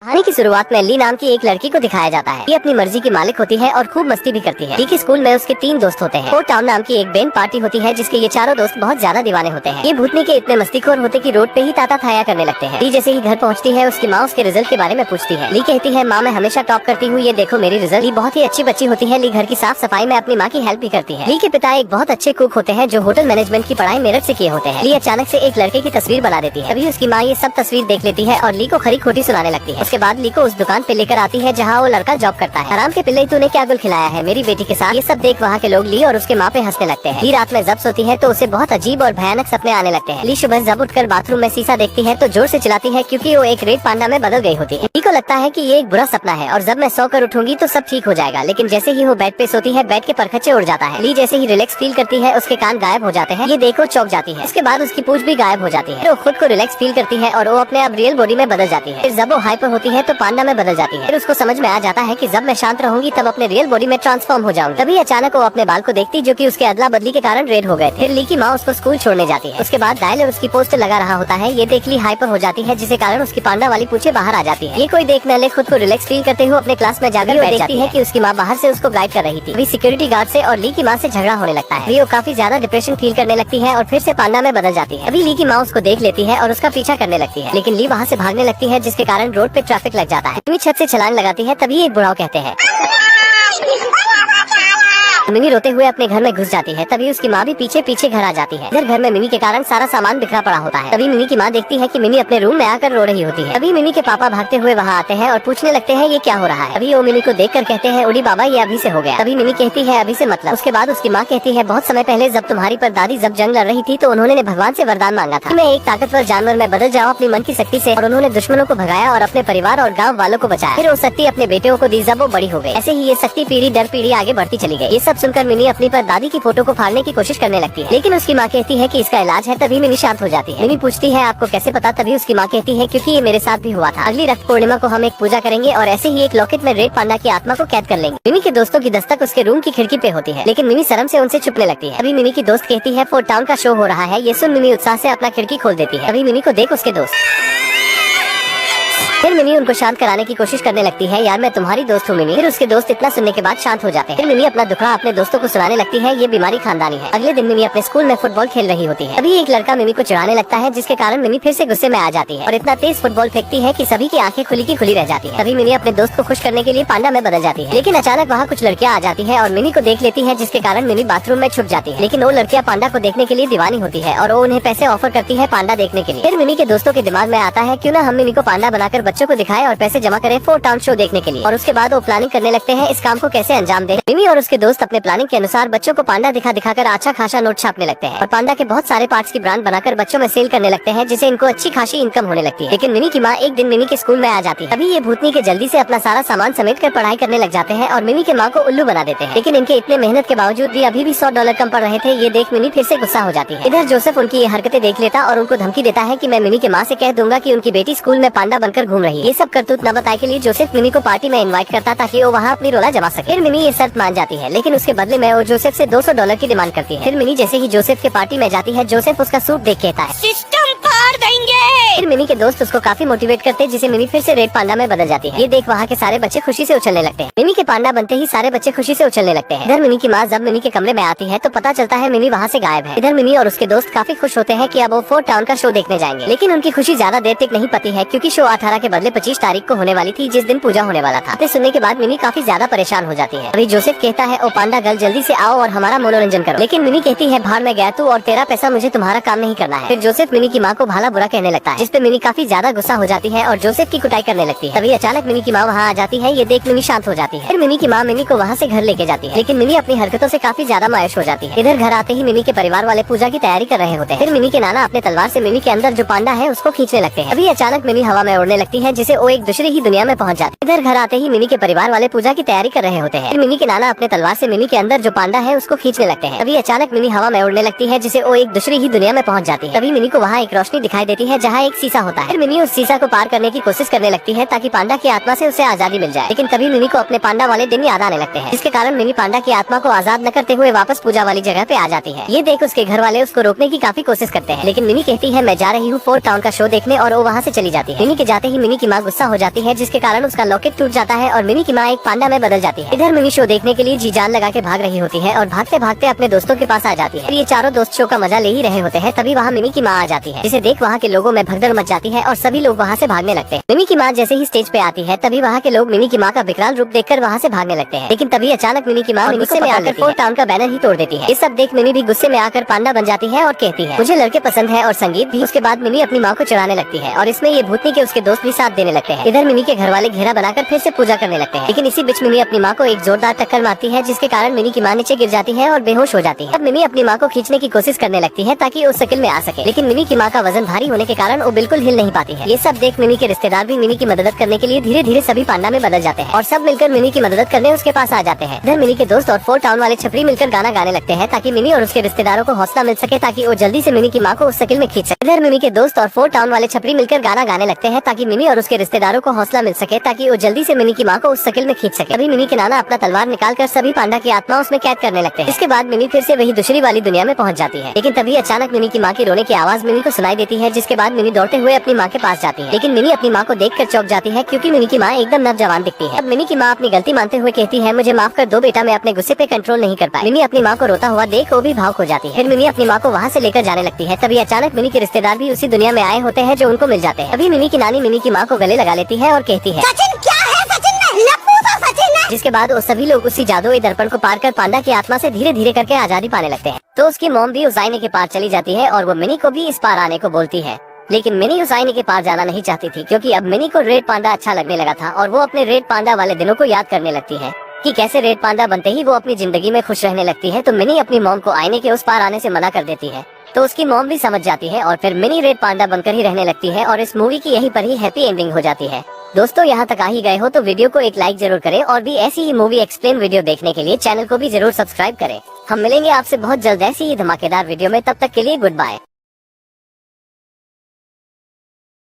कहानी की शुरुआत में ली नाम की एक लड़की को दिखाया जाता है। ये अपनी मर्जी की मालिक होती है और खूब मस्ती भी करती है। ली के स्कूल में उसके 3 दोस्त होते हैं। फोर्ट टाउन नाम की एक बैंड पार्टी होती है जिसके ये चारों दोस्त बहुत ज्यादा दीवाने होते हैं। ये भूतनी के इतने मस्तीखोर होते कि रोड पे ही ताता थाया करने लगते हैं। ली जैसे ही घर पहुँचती है उसकी माँ उसके रिजल्ट के बारे में पूछती है। ली कहती है, माँ मैं हमेशा टॉप करती हूँ, ये देखो मेरी रिजल्ट। ली बहुत ही अच्छी बच्ची होती है। ली घर की साफ सफाई में अपनी माँ की हेल्प भी करती है। ली के पिता एक बहुत अच्छे कुक होते हैं जो होटल मैनेजमेंट की पढ़ाई मेरठ से किए होते हैं। ली अचानक से एक लड़के की तस्वीर बना देती है। अभी उसकी माँ ये सब तस्वीर देख लेती है और ली को खरी खोटी सुनाने लगती है। उसके बाद ली को उस दुकान पे लेकर आती है जहाँ वो लड़का जॉब करता है। आराम के पिल्ले तूने क्या गुल खिलाया है मेरी बेटी के साथ। ये सब देख वहाँ के लोग ली और उसके माँ पे हंसने लगते हैं। ली रात में जब सोती है तो उसे बहुत अजीब और भयानक सपने आने लगते हैं। ली सुबह जब उठकर बाथरूम में शीशा देखती है तो जोर से चिल्लाती है क्योंकि वो एक रेड पांडा में बदल गई होती है। ली को लगता है कि ये एक बुरा सपना है और जब मैं सोकर उठूंगी तो सब ठीक हो जाएगा। लेकिन जैसे ही वो बेड पे सोती है बेड के परखच्चे उड़ जाता है। ली जैसे ही रिलैक्स फील करती है उसके कान गायब हो जाते हैं। ये देखो चौंक जाती है। उसके बाद उसकी पूंछ भी गायब हो जाती है। वो खुद को रिलैक्स फील करती है और वो अपने आप रियल बॉडी में बदल जाती है। फिर जब वो हाइपर होती है तो पांडा में बदल जाती है। फिर उसको समझ में आ जाता है कि जब मैं शांत रहूंगी तब अपने रियल बॉडी में ट्रांसफॉर्म हो जाऊंगी। तभी अचानक वो अपने बाल को देखती जो कि उसके अदला बदली के कारण रेड हो गए थे। फिर ली की माँ उसको स्कूल छोड़ने जाती है। उसके बाद डायलर उसकी पोस्टर लगा रहा होता है। ये देख ली हाइपर हो जाती है जिसके कारण उसकी पांडा वाली पूछे बाहर आ जाती है। ये कोई देख न ले खुद को रिलैक्स फील करते हुए अपने क्लास में जाकर बैठ जाती है कि उसकी माँ बाहर से उसको गाइड कर रही थी। अभी सिक्योरिटी गार्ड से और ली की माँ से झगड़ा होने लगता है। वो काफी ज्यादा डिप्रेशन फील करने लगती है और फिर से पांडा में बदल जाती है। अभी ली की माँ उसको देख लेती है और उसका पीछा करने लगती है। लेकिन ली वहाँ से भागने लगती है जिसके कारण रोड पे ट्रैफिक लग जाता है। छत से छलांग लगाती है तभी एक बुढ़ाऊ कहते हैं। मिमी रोते हुए अपने घर में घुस जाती है। तभी उसकी माँ भी पीछे पीछे घर आ जाती है। इधर घर में मिमी के कारण सारा सामान बिखरा पड़ा होता है। तभी मिमी की माँ देखती है कि मिमी अपने रूम में आकर रो रही होती है। तभी मिमी के पापा भागते हुए वहाँ आते हैं और पूछने लगते हैं ये क्या हो रहा है। तभी वो मिमी को देखकर कहते हैं, उड़ी बाबा ये अभी से हो गया। तभी मिमी कहती है अभी से मतलब। उसके बाद उसकी माँ कहती है, बहुत समय पहले जब तुम्हारी परदादी जब जंग लड़ रही थी तो उन्होंने भगवान से वरदान मांगा था, मैं एक ताकतवर जानवर में बदल जाऊँ अपनी मन की शक्ति से। और उन्होंने दुश्मनों को भगाया और अपने परिवार और गाँव वालों को बचाया। फिर वो शक्ति अपने बेटियों को दी जब वो बड़ी हो गई। ऐसे ही ये शक्ति पीढ़ी दर पीढ़ी आगे बढ़ती चली गई। ये सब सुनकर मिमी अपनी दादी की फोटो को फाड़ने की कोशिश करने लगती है। लेकिन उसकी माँ कहती है कि इसका इलाज है। तभी मिमी शांत हो जाती है। मिमी पूछती है आपको कैसे पता। तभी उसकी माँ कहती है क्योंकि ये मेरे साथ भी हुआ था। अगली रक्त पूर्णिमा को हम एक पूजा करेंगे और ऐसे ही एक लॉकेट में रेड पांडा की आत्मा को कैद कर लेंगे। मिमी के दोस्तों की दस्तक उसके रूम की खिड़की पे होती है लेकिन मिमी शर्म से उनसे छुपने लगती है। अभी मिमी की दोस्त कहती है फोर्ट टाउन का शो हो रहा है। ये सुन मिमी उत्साह से अपना खिड़की खोल देती है। अभी मिमी को देख उसके दोस्त। फिर मिमी उनको शांत कराने की कोशिश करने लगती है, यार मैं तुम्हारी दोस्त हूँ मिमी। फिर उसके दोस्त इतना सुनने के बाद शांत हो जाते हैं। फिर मिमी अपना दुखड़ा अपने दोस्तों को सुनाने लगती है, ये बीमारी खानदानी है। अगले दिन मिमी अपने स्कूल में फुटबॉल खेल रही होती है। अभी एक लड़का मिमी को चिढ़ाने लगता है जिसके कारण मिमी फिर से गुस्से में आ जाती है और इतना तेज फुटबॉल फेंकती है कि सभी की आंखें खुली की खुली रह जाती है। तभी मिमी अपने दोस्त को खुश करने के लिए पांडा में बदल जाती है। लेकिन अचानक वहाँ कुछ लड़कियाँ आ जाती है और मिमी को देख लेती है जिसके कारण मिमी बाथरूम में छुप जाती है। लेकिन वो लड़कियाँ पांडा को देखने के लिए दीवानी होती है और वो उन्हें पैसे ऑफर करती है पांडा देखने के लिए। फिर मिमी के दोस्तों के दिमाग में आता है क्यों ना हम मिमी को पांडा बनाकर बच्चों को दिखाए और पैसे जमा करें फोर्ट टाउन शो देखने के लिए। और उसके बाद वो प्लानिंग करने लगते हैं इस काम को कैसे अंजाम दें। मिमी और उसके दोस्त अपने प्लानिंग के अनुसार बच्चों को पांडा दिखाकर अच्छा खासा नोट छापने लगते हैं और पांडा के बहुत सारे पार्ट्स की ब्रांड बनाकर बच्चों में सेल करने लगते हैं जिससे इनको अच्छी खासी इनकम होने लगती है। लेकिन मिमी की माँ एक दिन मिमी के स्कूल में आ जाती है। अभी ये भूतनी के जल्दी से अपना सारा सामान समेट कर पढ़ाई करने लग जाते हैं और मिमी के माँ को उल्लू बना देते हैं। लेकिन इनके इतने मेहनत के बावजूद भी अभी भी $100 कम पड़ रहे थे। ये देख मिमी फिर से गुस्सा हो जाती है। इधर जोसेफ उनकी ये हरकतें देख लेता और उनको धमकी देता है कि मैं मिमी के माँ से कह दूंगा कि उनकी बेटी स्कूल में पांडा बनकर घूम रही है। ये सब करतूत न बताए के लिए जोसेफ मिमी को पार्टी में इनवाइट करता ताकि वो वहाँ अपनी रोला जमा सके। फिर मिमी ये शर्त मान जाती है लेकिन उसके बदले में वो जोसेफ से $200 की डिमांड करती है। फिर मिमी जैसे ही जोसेफ के पार्टी में जाती है जोसेफ उसका सूट देख कहता है सिस्टम फाड़ देंगे। फिर मिमी के दोस्त उसको काफी मोटिवेट करते हैं जिसे मिमी फिर से रेड पांडा में बदल जाती है। ये देख वहाँ के सारे बच्चे खुशी से उछलने लगते हैं। मिमी के पांडा बनते ही सारे बच्चे खुशी से उछलने लगते हैं। इधर मिमी की माँ जब मिमी के कमरे में आती है तो पता चलता है मिमी वहाँ से गायब है। इधर मिमी और उसके दोस्त काफी खुश होते हैं कि अब वो फोर्ट टाउन का शो देखने जाएंगे। लेकिन उनकी खुशी ज्यादा देर तक नहीं पती है क्योंकि शो 18 के बदले 25 तारीख को होने वाली थी जिस दिन पूजा होने वाला था। सुनने के बाद मिमी काफी ज्यादा परेशान हो जाती है। अभी जोसेफ कहता है ओ पांडा गर्ल जल्दी से आओ और हमारा मनोरंजन करो। लेकिन मिमी कहती है भाड़ में गया तू और तेरा पैसा मुझे तुम्हारा काम नहीं करना है। फिर जोसेफ मिमी की माँ को भाला बुरा कहने लगता है जिसपे मिमी काफी ज्यादा गुस्सा हो जाती है और जोसेफ की कुटाई करने लगती है। तभी अचानक मिमी की माँ वहाँ आ जाती है। ये देख मिमी शांत हो जाती है। फिर मिमी की माँ मिमी को वहाँ से घर लेके जाती है लेकिन मिमी अपनी हरकतों से काफी ज्यादा मायूस हो जाती है। इधर घर आते ही मिमी के परिवार वाले पूजा की तैयारी कर रहे होते हैं। फिर मिमी के नाना अपने तलवार से मिमी के अंदर जो पांडा है उसको खींचने लगते हैं। अभी अचानक मिमी हवा में उड़ने लगती है जिसे वो एक दूसरी ही दुनिया में पहुँच जाती है। इधर घर आते ही मिमी के परिवार वाले पूजा की तैयारी कर रहे होते हैं। फिर मिमी के नाना अपने तलवार से मिमी के अंदर जो पांडा है उसको खींचने लगते हैं। अभी अचानक मिमी हवा में उड़ने लगती है जिसे वो एक दूसरी ही दुनिया में पहुँच जाती है। तभी मिमी को वहाँ एक रोशनी दिखाई देती है जहाँ एक शीशा होता है। फिर मिमी उस शीशा को पार करने की कोशिश करने लगती है ताकि पांडा की आत्मा से उसे आजादी मिल जाए। लेकिन तभी मिमी को अपने पांडा वाले दिन याद आने लगते हैं, जिसके कारण मिमी पांडा की आत्मा को आजाद न करते हुए वापस पूजा वाली जगह पे आ जाती है। ये देख उसके घर वाले उसको रोकने की काफी कोशिश करते हैं, लेकिन मिमी कहती है मैं जा रही हूँ फोर्ट टाउन का शो देखने, और वो वहाँ से चली जाती है। मिमी के जाते ही मिमी की माँ गुस्सा हो जाती है, जिसके कारण उसका लॉकेट टूट जाता है और मिमी की माँ एक पांडा में बदल जाती है। इधर मिमी शो देखने के लिए जी जान लगा के भाग रही होती है और भागते भागते अपने दोस्तों के पास आ जाती है। ये चारों दोस्त शो का मजा ले ही रहे होते हैं, तभी वहाँ मिमी की माँ आ जाती है, जिसे देख वहाँ के लोगों में भगदड़ मच जाती है और सभी लोग वहाँ से भागने लगते हैं। मिमी की माँ जैसे ही स्टेज पे आती है तभी वहाँ के लोग मिमी की माँ का विकराल रूप देखकर वहाँ से भागने लगते हैं। लेकिन तभी अचानक मिमी की माँ गुस्से में आकर फोर्ट टाउन का बैनर ही तोड़ देती है। ये सब देख मिमी भी गुस्से में आकर पांडा बन जाती है और कहती है मुझे लड़के पसंद है और संगीत भी। उसके बाद मिमी अपनी माँ को चढ़ाने लगती है और इसमें ये भूतनी के उसके दोस्त भी साथ देने लगते हैं। इधर मिमी के घर वाले घेरा बनाकर फिर से पूजा करने लगते हैं, लेकिन इसी बीच मिमी अपनी माँ को एक जोरदार टक्कर मारती है, जिसके कारण मिमी की माँ नीचे गिर जाती है और बेहोश हो जाती है। अब मिमी अपनी माँ को खींचने की कोशिश करने लगती है ताकि उस शक्ल में आ सके, लेकिन मिमी की माँ का वजन भारी होने के कारण वो बिल्कुल हिल नहीं पाती है। ये सब देख मिमी के रिश्तेदार भी मिमी की मदद करने के लिए धीरे धीरे सभी पांडा में बदल जाते हैं और सब मिलकर मिमी की मदद करने उसके पास आ जाते हैं। इधर मिमी के दोस्त और फोर्ट टाउन वाले छपरी मिलकर गाना गाने लगते हैं ताकि मिमी और उसके रिश्तेदारों को हौसला मिल सके, ताकि वो जल्दी से मिमी की माँ को उस शक्ल में खींच सके। इधर मिमी के दोस्त और फोर्ट टाउन वाले छपरी मिलकर गाना गाने लगते हैं ताकि मिमी और उसके रिश्तेदारों को हौसला मिल सके, ताकि वो जल्दी से मिमी की माँ को उस शक्ल में खींच सके। अभी मिमी के नाना अपना तलवार निकालकर सभी पांडा की आत्मा उसमें कैद करने लगते हैं। इसके बाद मिमी फिर से वही दूसरी वाली दुनिया में पहुंच जाती है, लेकिन तभी अचानक मिमी की माँ की रोने की आवाज मिमी को सुनाई देती है, जिसके बाद मिमी दौड़ते हुए अपनी माँ के पास जाती है। लेकिन मिमी अपनी माँ को देखकर चौंक जाती है, क्योंकि मिमी की माँ एकदम नौजवान दिखती है। अब मिमी की माँ अपनी गलती मानते हुए कहती है मुझे माफ कर दो बेटा, मैं अपने गुस्से पे कंट्रोल नहीं कर पाई। मिमी अपनी माँ को रोता हुआ देख वो भी भावुक हो जाती है। फिर मिमी अपनी माँ को वहाँ से लेकर जाने लगती है। तभी अचानक मिमी के रिश्तेदार भी उसी दुनिया में आए होते हैं जो उनको मिल जाते हैं। अभी मिमी की नानी मिमी की माँ को गले लगा लेती है और कहती है सचिन क्या है, सचिन नहीं लप्पू सा सचिन है। जिसके बाद वो सभी लोग उसी जादुई दर्पण को पार कर पांडा की आत्मा से धीरे धीरे करके आजादी पाने लगते हैं। तो उसकी मॉम भी उस आईने के पार चली जाती है और वो मिनी को भी इस पार आने को बोलती है, लेकिन मिनी उस आईने के पार जाना नहीं चाहती थी, क्योंकि अब मिनी को रेड पांडा अच्छा लगने लगा था और वो अपने रेड पांडा वाले दिनों को याद करने लगती है कि कैसे रेड पांडा बनते ही वो अपनी जिंदगी में खुश रहने लगती है। तो मिनी अपनी मॉम को आईने के उस पार आने से मना कर देती है, तो उसकी मॉम भी समझ जाती है और फिर मिनी रेड पांडा बनकर ही रहने लगती है और इस मूवी की यहीं पर ही हैप्पी एंडिंग हो जाती है। दोस्तों यहाँ तक आ ही गए हो तो वीडियो को एक लाइक जरूर करें और भी ऐसी ही मूवी एक्सप्लेन वीडियो देखने के लिए चैनल को भी जरूर सब्सक्राइब करें। हम मिलेंगे आपसे बहुत जल्द ऐसी ही धमाकेदार वीडियो में, तब तक के लिए गुड बाय।